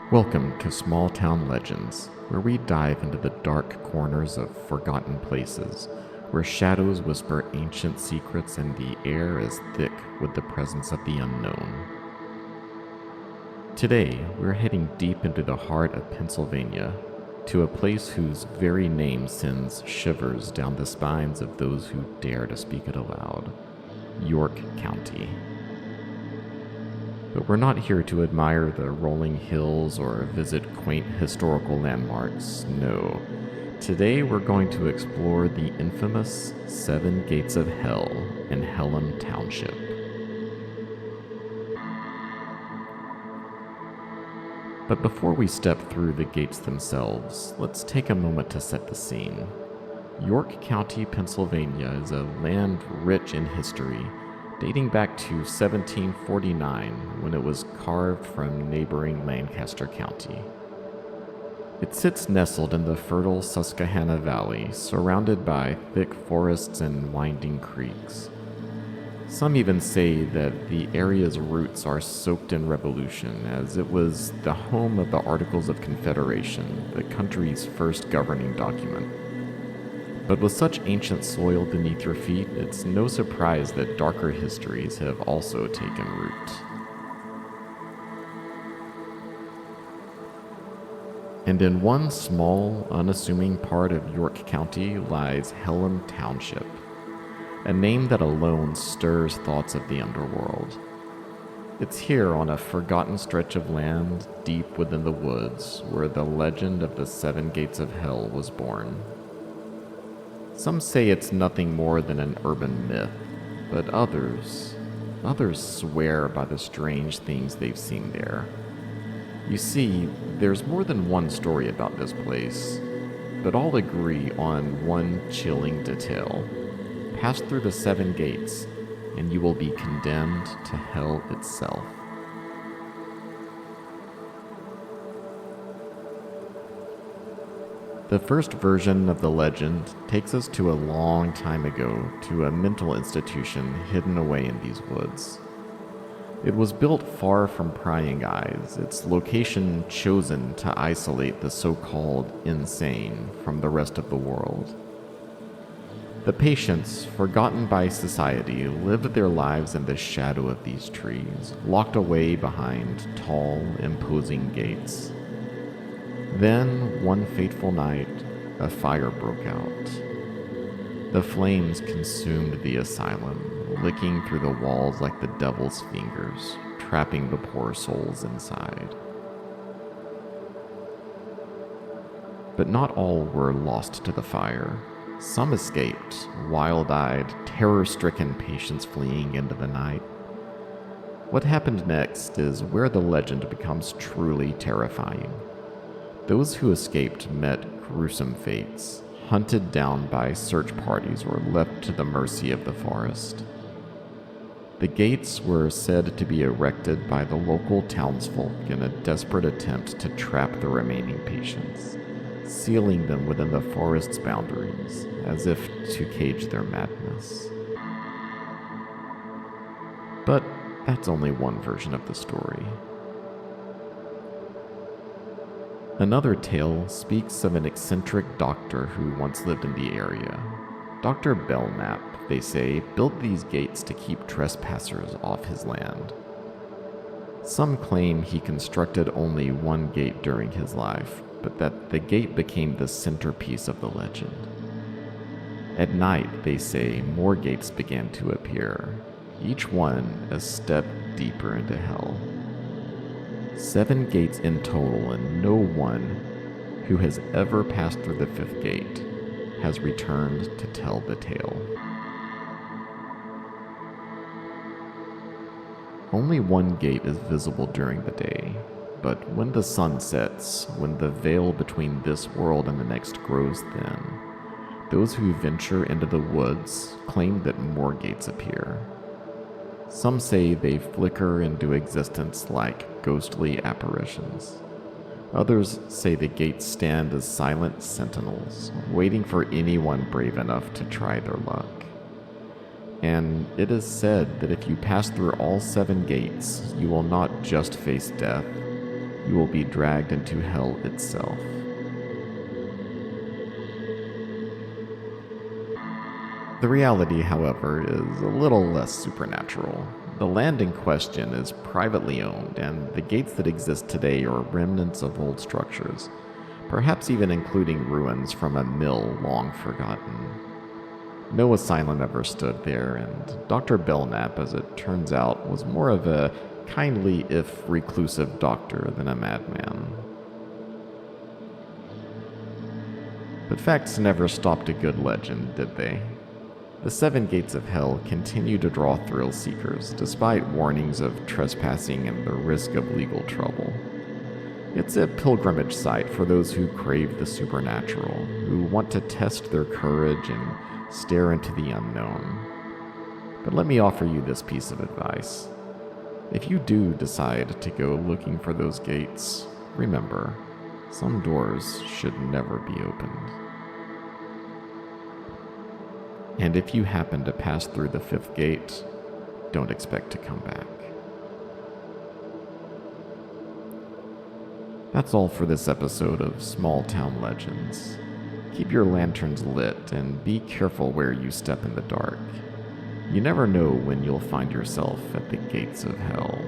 Welcome to Small Town Legends, where we dive into the dark corners of forgotten places, where shadows whisper ancient secrets and the air is thick with the presence of the unknown. Today, we're heading deep into the heart of Pennsylvania, to a place whose very name sends shivers down the spines of those who dare to speak it aloud: York County. But we're not here to admire the rolling hills or visit quaint historical landmarks, no. Today we're going to explore the infamous 7 Gates of Hell in Pelham Township. But before we step through the gates themselves, let's take a moment to set the scene. York County, Pennsylvania is a land rich in history, dating back to 1749 when it was carved from neighboring Lancaster County. It sits nestled in the fertile Susquehanna Valley, surrounded by thick forests and winding creeks. Some even say that the area's roots are soaked in revolution, as it was the home of the Articles of Confederation, the country's first governing document. But with such ancient soil beneath your feet, it's no surprise that darker histories have also taken root. And in one small, unassuming part of York County lies Pelham Township, a name that alone stirs thoughts of the underworld. It's here on a forgotten stretch of land deep within the woods where the legend of the 7 Gates of Hell was born. Some say it's nothing more than an urban myth, but others swear by the strange things they've seen there. You see, there's more than one story about this place, but all agree on one chilling detail. Pass through the 7 gates, and you will be condemned to hell itself. The first version of the legend takes us to a long time ago to a mental institution hidden away in these woods. It was built far from prying eyes, its location chosen to isolate the so-called insane from the rest of the world. The patients, forgotten by society, lived their lives in the shadow of these trees, locked away behind tall, imposing gates. Then, one fateful night, a fire broke out. The flames consumed the asylum, licking through the walls like the devil's fingers, trapping the poor souls inside. But not all were lost to the fire. Some escaped, wild-eyed, terror-stricken patients fleeing into the night. What happened next is where the legend becomes truly terrifying. Those who escaped met gruesome fates, hunted down by search parties or left to the mercy of the forest. The gates were said to be erected by the local townsfolk in a desperate attempt to trap the remaining patients, sealing them within the forest's boundaries, as if to cage their madness. But that's only one version of the story. Another tale speaks of an eccentric doctor who once lived in the area. Dr. Belknap, they say, built these gates to keep trespassers off his land. Some claim he constructed only one gate during his life, but that the gate became the centerpiece of the legend. At night, they say, more gates began to appear, each one a step deeper into hell. 7 gates in total, and no one who has ever passed through the 5th gate has returned to tell the tale. Only one gate is visible during the day, but when the sun sets, when the veil between this world and the next grows thin, those who venture into the woods claim that more gates appear. Some say they flicker into existence like ghostly apparitions. Others say the gates stand as silent sentinels, waiting for anyone brave enough to try their luck. And it is said that if you pass through all 7 gates, you will not just face death, you will be dragged into hell itself. The reality, however, is a little less supernatural. The land in question is privately owned, and the gates that exist today are remnants of old structures, perhaps even including ruins from a mill long forgotten. No asylum ever stood there, and Dr. Belknap, as it turns out, was more of a kindly if reclusive doctor than a madman. But facts never stopped a good legend, did they? The seven gates of hell continue to draw thrill seekers, despite warnings of trespassing and the risk of legal trouble. It's a pilgrimage site for those who crave the supernatural, who want to test their courage and stare into the unknown. But let me offer you this piece of advice. If you do decide to go looking for those gates, remember, some doors should never be opened. And if you happen to pass through the fifth gate, don't expect to come back. That's all for this episode of Small Town Legends. Keep your lanterns lit and be careful where you step in the dark. You never know when you'll find yourself at the gates of hell.